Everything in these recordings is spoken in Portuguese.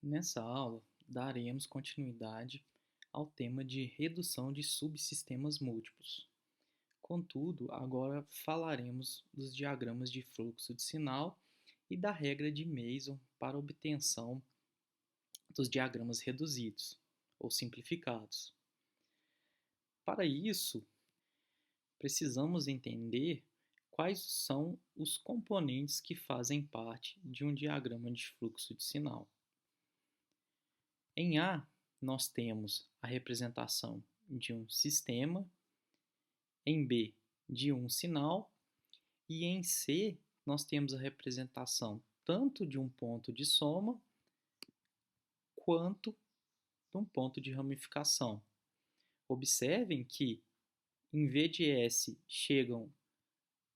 Nessa aula, daremos continuidade ao tema de redução de subsistemas múltiplos. Contudo, agora falaremos dos diagramas de fluxo de sinal e da regra de Mason para obtenção dos diagramas reduzidos ou simplificados. Para isso, precisamos entender quais são os componentes que fazem parte de um diagrama de fluxo de sinal. Em A, nós temos a representação de um sistema, em B, de um sinal, e em C, nós temos a representação tanto de um ponto de soma quanto de um ponto de ramificação. Observem que em V de S chegam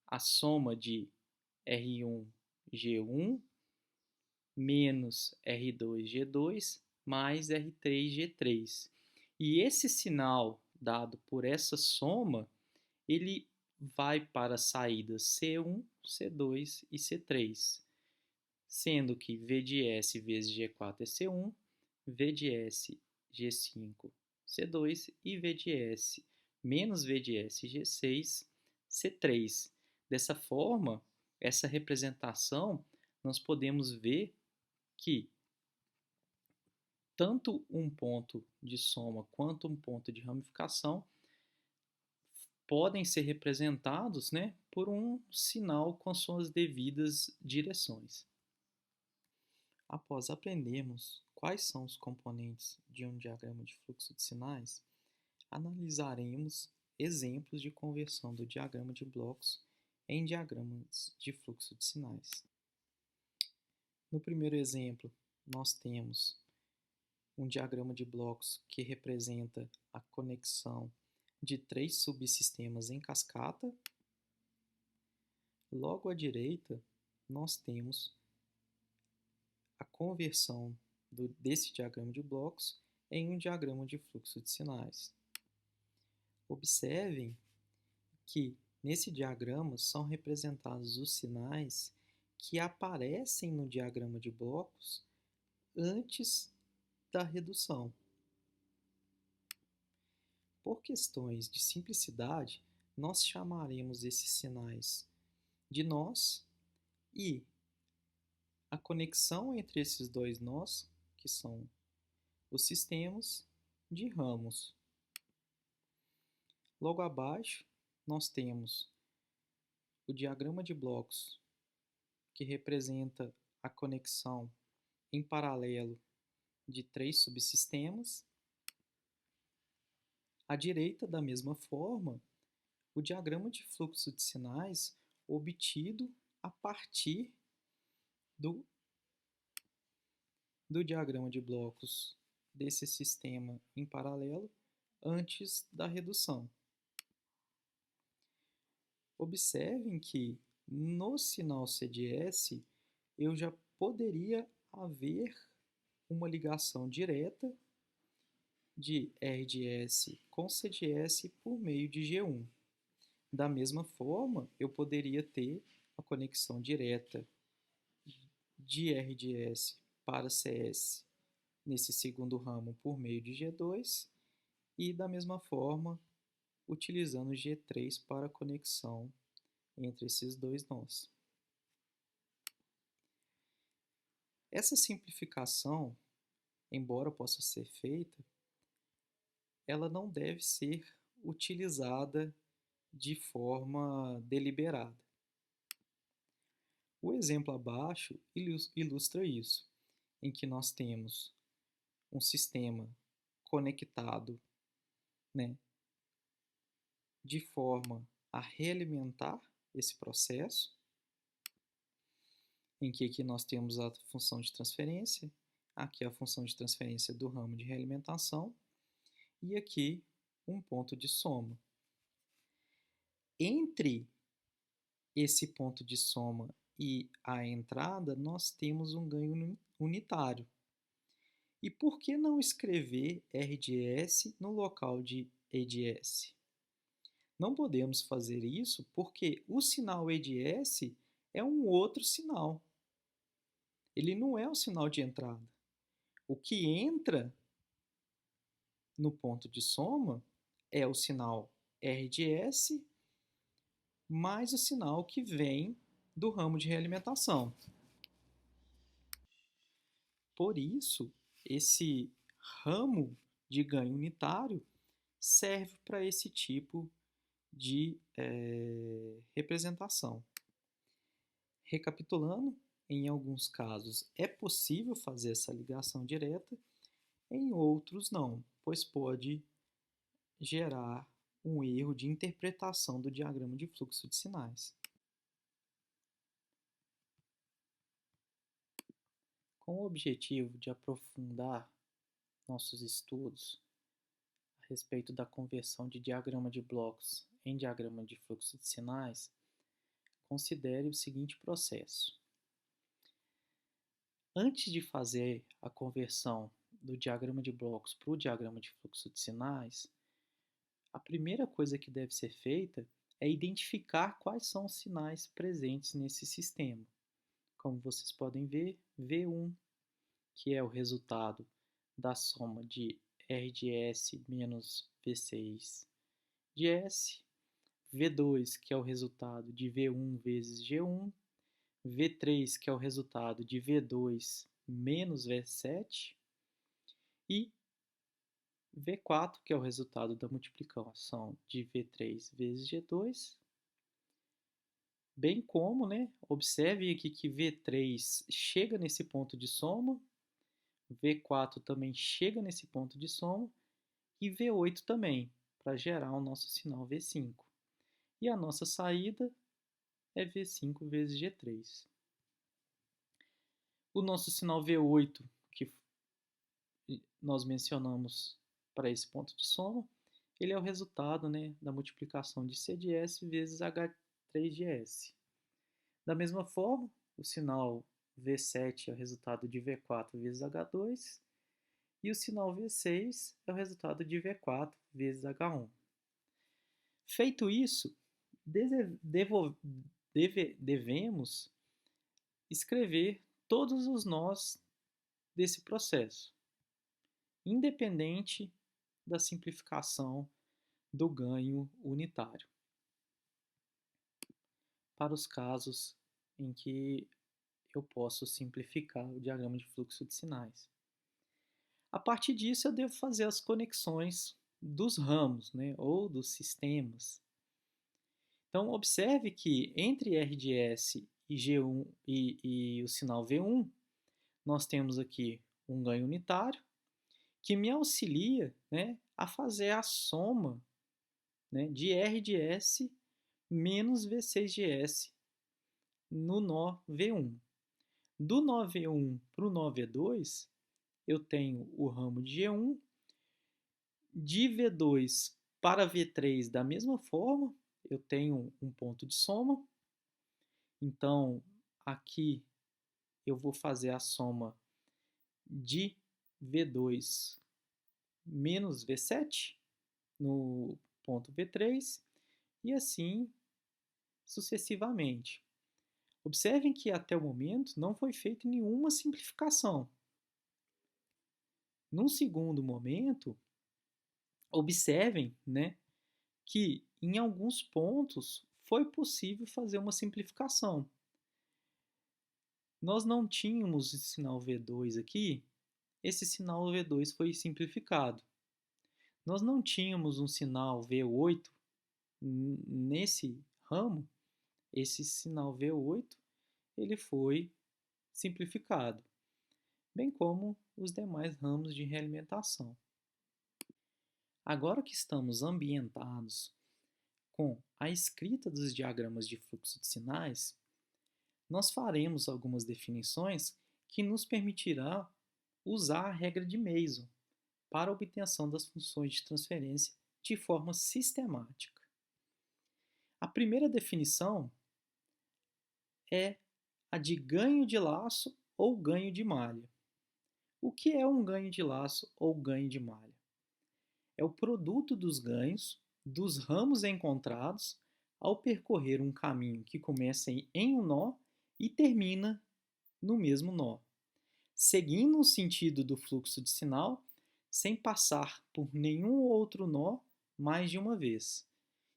a soma de R1G1 menos R2G2 mais R3G3. E esse sinal dado por essa soma, ele vai para as saídas C1, C2 e C3, sendo que V de S vezes G4 é C1, V de S G5 C2 e V de S menos V de S G6 C3. Dessa forma, essa representação, nós podemos ver que tanto um ponto de soma quanto um ponto de ramificação podem ser representados, por um sinal com suas devidas direções. Após aprendermos quais são os componentes de um diagrama de fluxo de sinais, analisaremos exemplos de conversão do diagrama de blocos em diagramas de fluxo de sinais. No primeiro exemplo, nós temos um diagrama de blocos que representa a conexão de 3 subsistemas em cascata. Logo à direita, nós temos a conversão desse diagrama de blocos em um diagrama de fluxo de sinais. Observem que nesse diagrama são representados os sinais que aparecem no diagrama de blocos antes da redução. Por questões de simplicidade, nós chamaremos esses sinais de nós e a conexão entre esses dois nós, que são os sistemas, de ramos. Logo abaixo, nós temos o diagrama de blocos, que representa a conexão em paralelo de 3 subsistemas. À direita, da mesma forma, o diagrama de fluxo de sinais obtido a partir do diagrama de blocos desse sistema em paralelo antes da redução. Observem que no sinal CDS eu já poderia haver uma ligação direta de R de S com CDS por meio de G1. Da mesma forma, eu poderia ter a conexão direta de R de S para CS nesse segundo ramo por meio de G2 e, da mesma forma, utilizando G3 para a conexão entre esses dois nós. Essa simplificação, embora possa ser feita, ela não deve ser utilizada de forma deliberada. O exemplo abaixo ilustra isso, em que nós temos um sistema conectado, de forma a realimentar esse processo, em que aqui nós temos a função de transferência, aqui a função de transferência do ramo de realimentação, e aqui um ponto de soma. Entre esse ponto de soma e a entrada, nós temos um ganho unitário. E por que não escrever R de S no local de E de S? Não podemos fazer isso porque o sinal E de S é um outro sinal. Ele não é o sinal de entrada. O que entra no ponto de soma é o sinal R de S mais o sinal que vem do ramo de realimentação. Por isso, esse ramo de ganho unitário serve para esse tipo de representação. Recapitulando, em alguns casos é possível fazer essa ligação direta, em outros não, pois pode gerar um erro de interpretação do diagrama de fluxo de sinais. Com o objetivo de aprofundar nossos estudos a respeito da conversão de diagrama de blocos em diagrama de fluxo de sinais, considere o seguinte processo. Antes de fazer a conversão do diagrama de blocos para o diagrama de fluxo de sinais, a primeira coisa que deve ser feita é identificar quais são os sinais presentes nesse sistema. Como vocês podem ver, V1, que é o resultado da soma de R de S menos V6 de S, V2, que é o resultado de V1 vezes G1, V3, que é o resultado de V2 menos V7, e V4, que é o resultado da multiplicação de V3 vezes G2, bem como, observe aqui que V3 chega nesse ponto de soma, V4 também chega nesse ponto de soma, e V8 também, para gerar o nosso sinal V5. E a nossa saída é V5 vezes G3. O nosso sinal V8, que nós mencionamos para esse ponto de soma, ele é o resultado da multiplicação de C de S vezes H3 de S. Da mesma forma, o sinal V7 é o resultado de V4 vezes H2 e o sinal V6 é o resultado de V4 vezes H1. Feito isso, devemos escrever todos os nós desse processo, independente da simplificação do ganho unitário, para os casos em que eu posso simplificar o diagrama de fluxo de sinais. A partir disso, eu devo fazer as conexões dos ramos, ou dos sistemas. Então, observe que entre R de S e G1 e o sinal V1, nós temos aqui um ganho unitário que me auxilia a fazer a soma de R de S menos V6 de S no nó V1. Do nó V1 para o nó V2, eu tenho o ramo de G1, de V2 para V3 da mesma forma, eu tenho um ponto de soma, então aqui eu vou fazer a soma de V2 menos V7 no ponto V3 e assim sucessivamente. Observem que até o momento não foi feita nenhuma simplificação. Num segundo momento, observem que em alguns pontos foi possível fazer uma simplificação. Nós não tínhamos o sinal V2 aqui, esse sinal V2 foi simplificado. Nós não tínhamos um sinal V8 nesse ramo, esse sinal V8 ele foi simplificado, bem como os demais ramos de realimentação. Agora que estamos ambientados com a escrita dos diagramas de fluxo de sinais, nós faremos algumas definições que nos permitirá usar a regra de Mason para a obtenção das funções de transferência de forma sistemática. A primeira definição é a de ganho de laço ou ganho de malha. O que é um ganho de laço ou ganho de malha? É o produto dos ganhos dos ramos encontrados ao percorrer um caminho que começa em um nó e termina no mesmo nó. seguindo o sentido do fluxo de sinal, sem passar por nenhum outro nó mais de uma vez.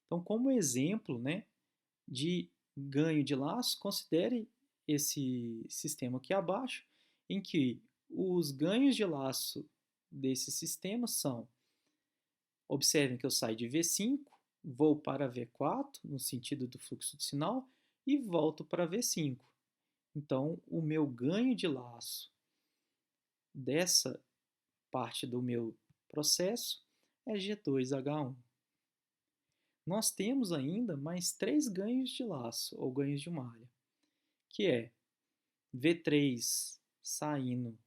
Então, como exemplo, né, de ganho de laço, considere esse sistema aqui abaixo, em que os ganhos de laço desse sistema são, observem que eu saio de V5, vou para V4, no sentido do fluxo de sinal, e volto para V5. Então, o meu ganho de laço dessa parte do meu processo é G2H1. Nós temos ainda mais 3 ganhos de laço, ou ganhos de malha, que é V3 saindo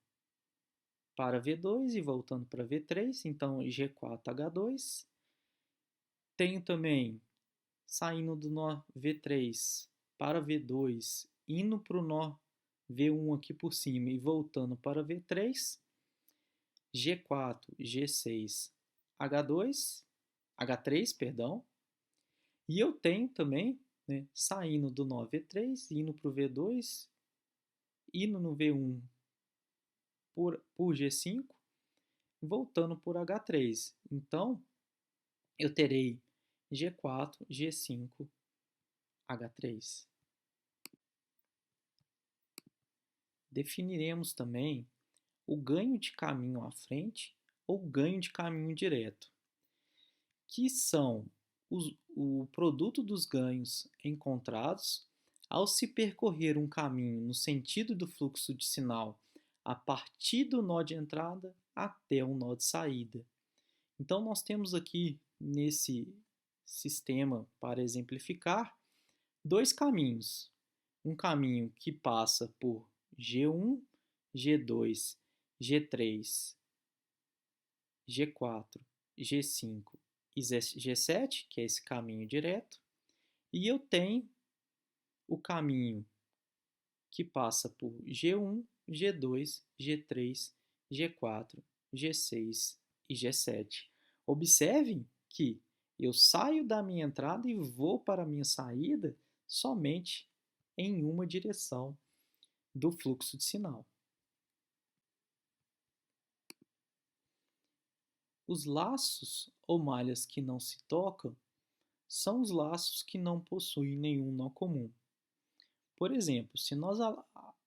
para V2 e voltando para V3, então G4H2. Tenho também saindo do nó V3 para V2, indo para o nó V1 aqui por cima e voltando para V3, G4, G6, H2, H3, perdão. E eu tenho também, né, saindo do nó V3, indo para o V2, indo no V1 por G5, voltando por H3. Então, eu terei G4, G5, H3. Definiremos também o ganho de caminho à frente ou ganho de caminho direto, que são o produto dos ganhos encontrados ao se percorrer um caminho no sentido do fluxo de sinal a partir do nó de entrada até o nó de saída. Então, nós temos aqui nesse sistema, para exemplificar, 2 caminhos. Um caminho que passa por G1, G2, G3, G4, G5 e G7, que é esse caminho direto. E eu tenho o caminho que passa por G1, G2, G3, G4, G6 e G7. Observem que eu saio da minha entrada e vou para a minha saída somente em uma direção do fluxo de sinal. Os laços ou malhas que não se tocam são os laços que não possuem nenhum nó comum. Por exemplo, se nós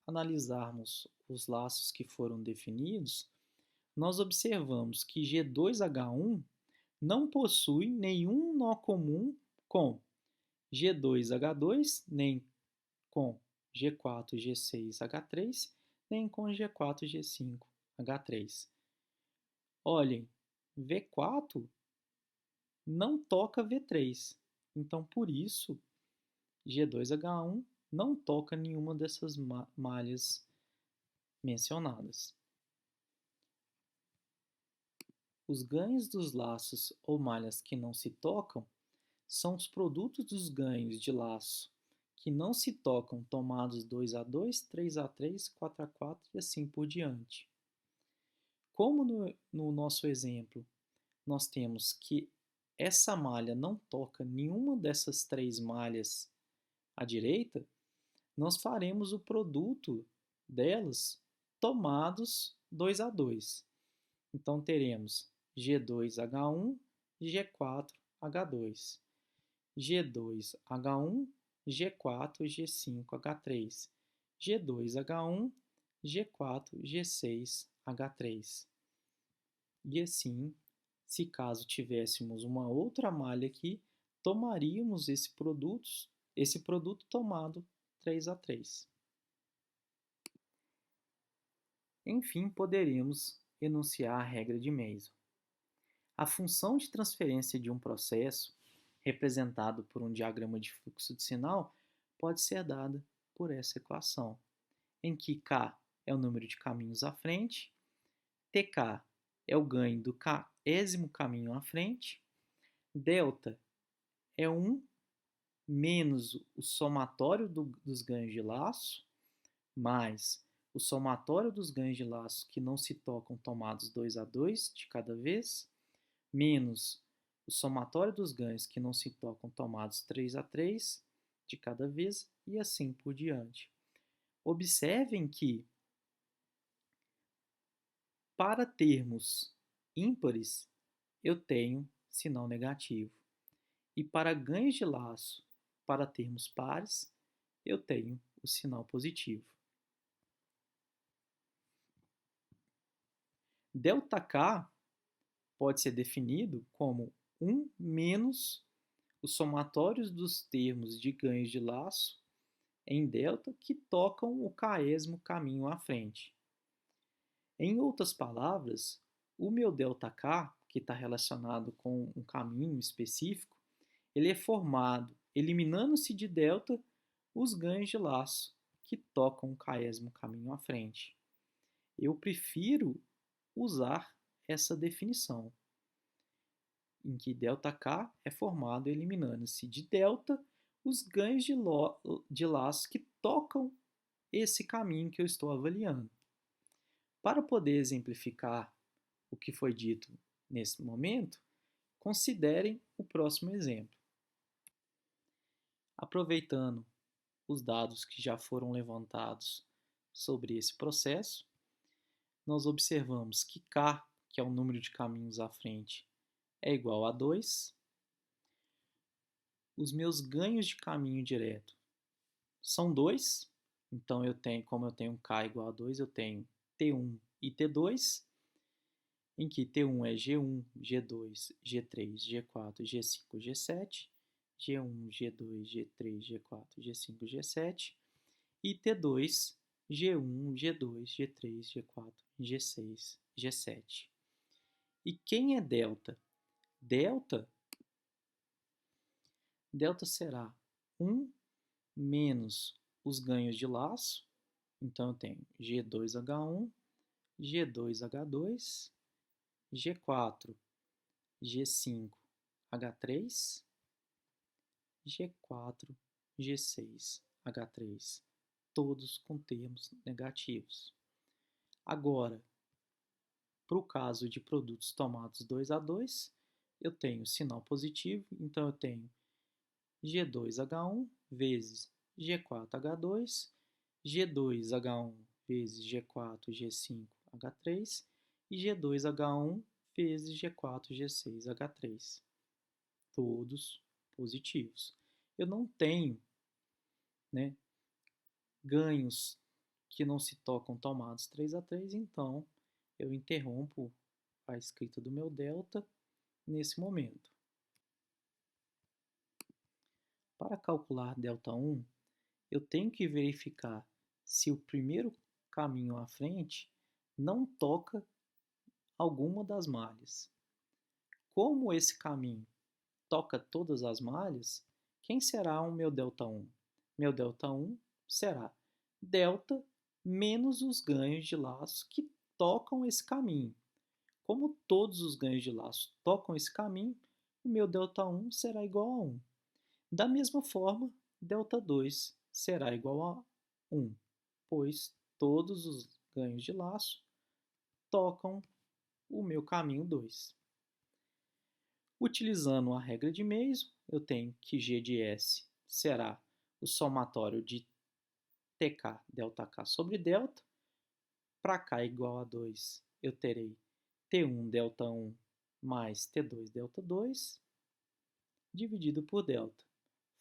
analisarmos os laços que foram definidos, nós observamos que G2H1 não possui nenhum nó comum com G2H2, nem com G4, G6, H3, nem com G4, G5, H3. Olhem, V4 não toca V3, então por isso G2H1 não toca nenhuma dessas malhas mencionadas. Os ganhos dos laços ou malhas que não se tocam são os produtos dos ganhos de laço que não se tocam tomados 2A2, 3A3, 4A4 e assim por diante. Como no nosso exemplo nós temos que essa malha não toca nenhuma dessas 3 malhas à direita, nós faremos o produto delas tomados 2A2. Então teremos G2H1, G4H2, G2H1, G4, G5, H3, G2H1, G4, G6, H3. E assim, se caso tivéssemos uma outra malha aqui, tomaríamos esse produto tomado 3A3. Enfim, poderíamos enunciar a regra de Mason. A função de transferência de um processo, representado por um diagrama de fluxo de sinal, pode ser dada por essa equação, em que K é o número de caminhos à frente, TK é o ganho do késimo caminho à frente, delta é 1 menos o somatório dos ganhos de laço, mais o somatório dos ganhos de laço que não se tocam tomados 2A2 de cada vez, menos o somatório dos ganhos que não se tocam tomados 3A3 de cada vez, e assim por diante. Observem que Para termos ímpares, eu tenho sinal negativo. E para ganhos de laço, para termos pares, eu tenho o sinal positivo. ΔK pode ser definido como 1 menos os somatórios dos termos de ganhos de laço em delta que tocam o késimo caminho à frente. Em outras palavras, o meu ΔK, que está relacionado com um caminho específico, ele é formado eliminando-se de delta os ganhos de laço que tocam o késimo caminho à frente. Eu prefiro usar essa definição, em que ΔK é formado eliminando-se de delta os ganhos de laço que tocam esse caminho que eu estou avaliando. Para poder exemplificar o que foi dito nesse momento, considerem o próximo exemplo. Aproveitando os dados que já foram levantados sobre esse processo, nós observamos que K, que é o número de caminhos à frente, é igual a 2. Os meus ganhos de caminho direto são 2. Então, como eu tenho K igual a 2, eu tenho T1 e T2, em que T1 é G1, G2, G3, G4, G5, G7, G1, G2, G3, G4, G5, G7, e T2, G1, G2, G3, G4, G6, G7. E quem é delta? Delta será 1 menos os ganhos de laço. Então, eu tenho G2H1, G2H2, G4, G5, H3, G4, G6, H3, todos com termos negativos. Agora, para o caso de produtos tomados 2 a 2, eu tenho sinal positivo, então eu tenho G2H1 vezes G4H2, G2H1 vezes G4, G5, H3 e G2H1 vezes G4, G6, H3. Todos positivos. Eu não tenho, ganhos que não se tocam tomados 3 a 3, então eu interrompo a escrita do meu delta nesse momento. Para calcular ΔI, eu tenho que verificar se o primeiro caminho à frente não toca alguma das malhas. Como esse caminho toca todas as malhas, quem será o meu ΔI? Meu ΔI será delta menos os ganhos de laço que tocam esse caminho. Como todos os ganhos de laço tocam esse caminho, o meu ΔI será igual a 1. Da mesma forma, ΔI será igual a 1, pois todos os ganhos de laço tocam o meu caminho 2. Utilizando a regra de Mason, eu tenho que G de S será o somatório de TK ΔK sobre delta. Para K igual a 2, eu terei T1 ΔI mais T2 ΔI dividido por delta.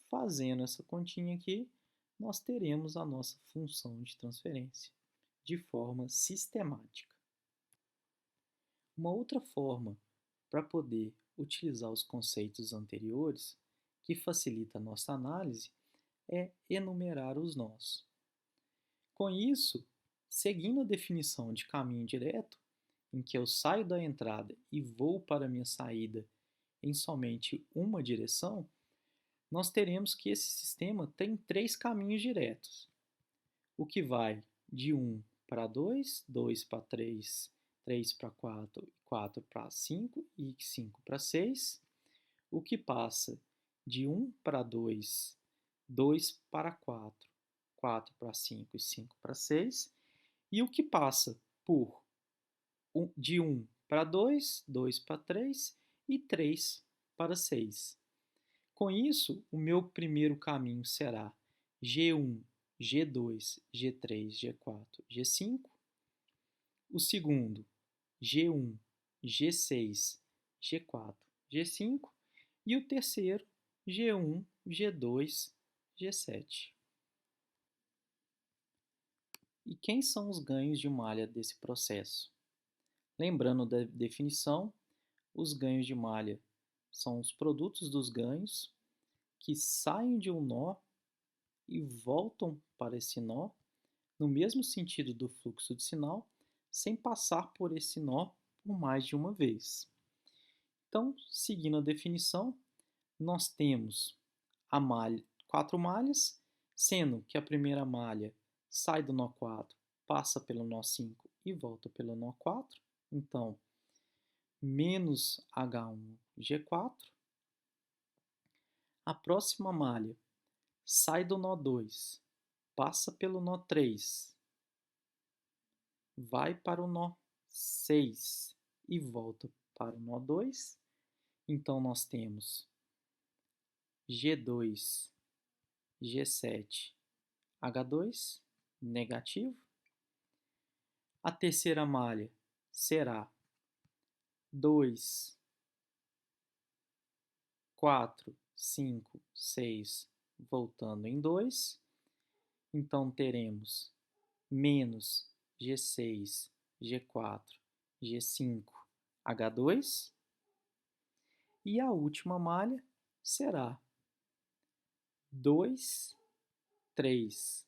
Fazendo essa continha aqui, nós teremos a nossa função de transferência de forma sistemática. Uma outra forma para poder utilizar os conceitos anteriores, que facilita a nossa análise, é enumerar os nós. Com isso, seguindo a definição de caminho direto, em que eu saio da entrada e vou para a minha saída em somente uma direção, nós teremos que esse sistema tem 3 caminhos diretos, o que vai de 1 para 2, 2 para 3, 3 para 4, 4 para 5 e 5 para 6, o que passa de 1 para 2, 2 para 4, 4 para 5 e 5 para 6, e o que passa de 1 para 2, 2 para 3 e 3 para 6. Com isso, o meu primeiro caminho será G1, G2, G3, G4, G5. O segundo, G1, G6, G4, G5 e o terceiro G1, G2, G7. E quem são os ganhos de malha desse processo? Lembrando da definição, os ganhos de malha são os produtos dos ganhos que saem de um nó e voltam para esse nó no mesmo sentido do fluxo de sinal, sem passar por esse nó por mais de uma vez. Então, seguindo a definição, nós temos a malha, 4 malhas, sendo que a primeira malha sai do nó 4, passa pelo nó 5 e volta pelo nó 4. Então, menos H1, G4. A próxima malha sai do nó 2, passa pelo nó 3, vai para o nó 6 e volta para o nó 2. Então, nós temos G2, G7, H2, negativo. A terceira malha será 2, 4, 5, 6, voltando em 2. Então, teremos menos G6, G4, G5, H2. E a última malha será 2, 3,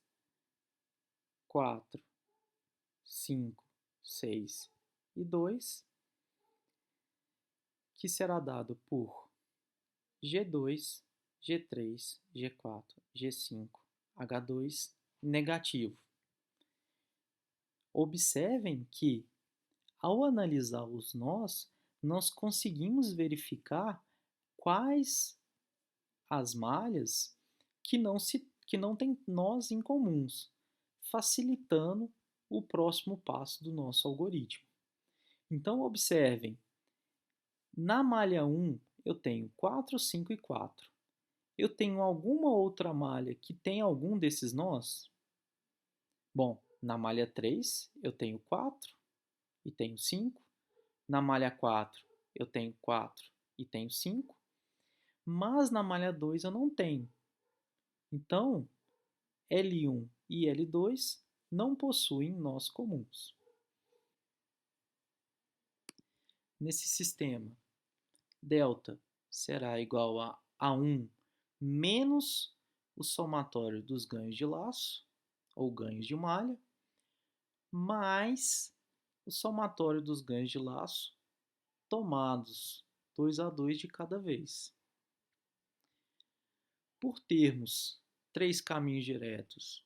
4, 5, 6 e 2, que será dado por G2, G3, G4, G5, H2 negativo. Observem que, ao analisar os nós, nós conseguimos verificar quais as malhas que não têm nós incomuns, facilitando o próximo passo do nosso algoritmo. Então, observem, na malha 1 eu tenho 4, 5 e 4. Eu tenho alguma outra malha que tem algum desses nós? Bom, na malha 3 eu tenho 4 e tenho 5. Na malha 4 eu tenho 4 e tenho 5. Mas na malha 2 eu não tenho. Então, L1 e L2 não possuem nós comuns. Nesse sistema, delta será igual a A1 menos o somatório dos ganhos de laço, ou ganhos de malha, mais o somatório dos ganhos de laço tomados 2 a 2 de cada vez. Por termos 3 caminhos diretos,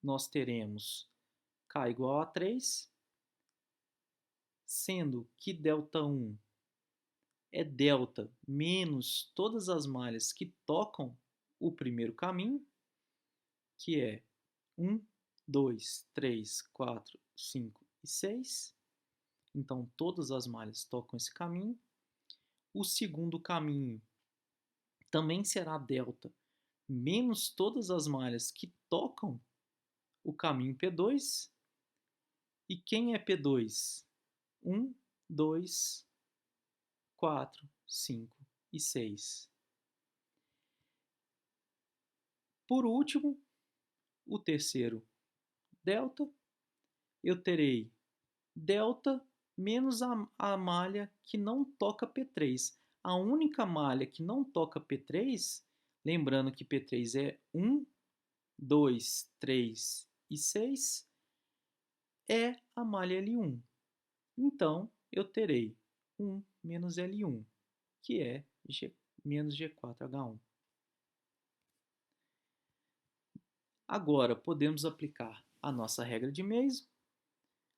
nós teremos K igual a 3, sendo que ΔI é delta menos todas as malhas que tocam o primeiro caminho, que é 1, 2, 3, 4, 5 e 6. Então, todas as malhas tocam esse caminho. O segundo caminho também será delta menos todas as malhas que tocam o caminho P2. E quem é P2? 1, 2, 4, 5 e 6. Por último, o terceiro delta, eu terei delta menos a malha que não toca P3. A única malha que não toca P3, lembrando que P3 é 1, 2, 3 e 6, é a malha L1. Então, eu terei 1 menos L1, que é menos G4H1. Agora, podemos aplicar a nossa regra de Mason,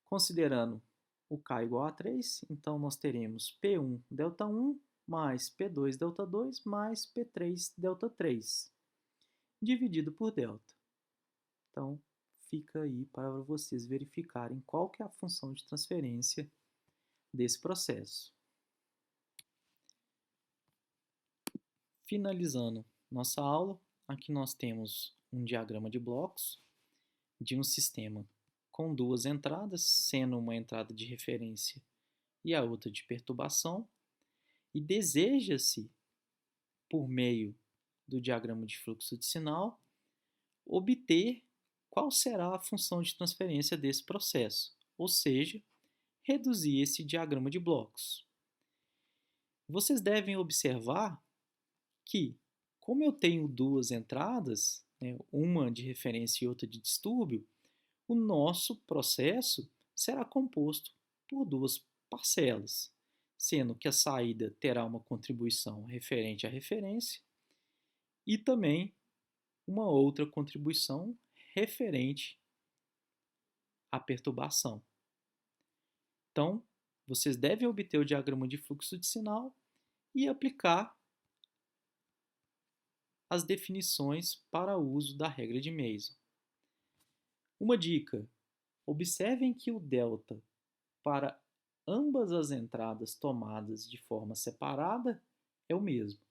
considerando o K igual a 3, então nós teremos P1 ΔI mais P2 ΔI mais P3 ΔI, dividido por delta. Então, fica aí para vocês verificarem qual que é a função de transferência desse processo. Finalizando nossa aula, aqui nós temos um diagrama de blocos de um sistema com duas entradas, sendo uma entrada de referência e a outra de perturbação, e deseja-se, por meio do diagrama de fluxo de sinal, obter qual será a função de transferência desse processo, ou seja, reduzir esse diagrama de blocos. Vocês devem observar que, como eu tenho duas entradas, né, uma de referência e outra de distúrbio, o nosso processo será composto por duas parcelas, sendo que a saída terá uma contribuição referente à referência e também uma outra contribuição referente à perturbação. Então, vocês devem obter o diagrama de fluxo de sinal e aplicar as definições para o uso da regra de Mason. Uma dica: observem que o delta para ambas as entradas tomadas de forma separada é o mesmo.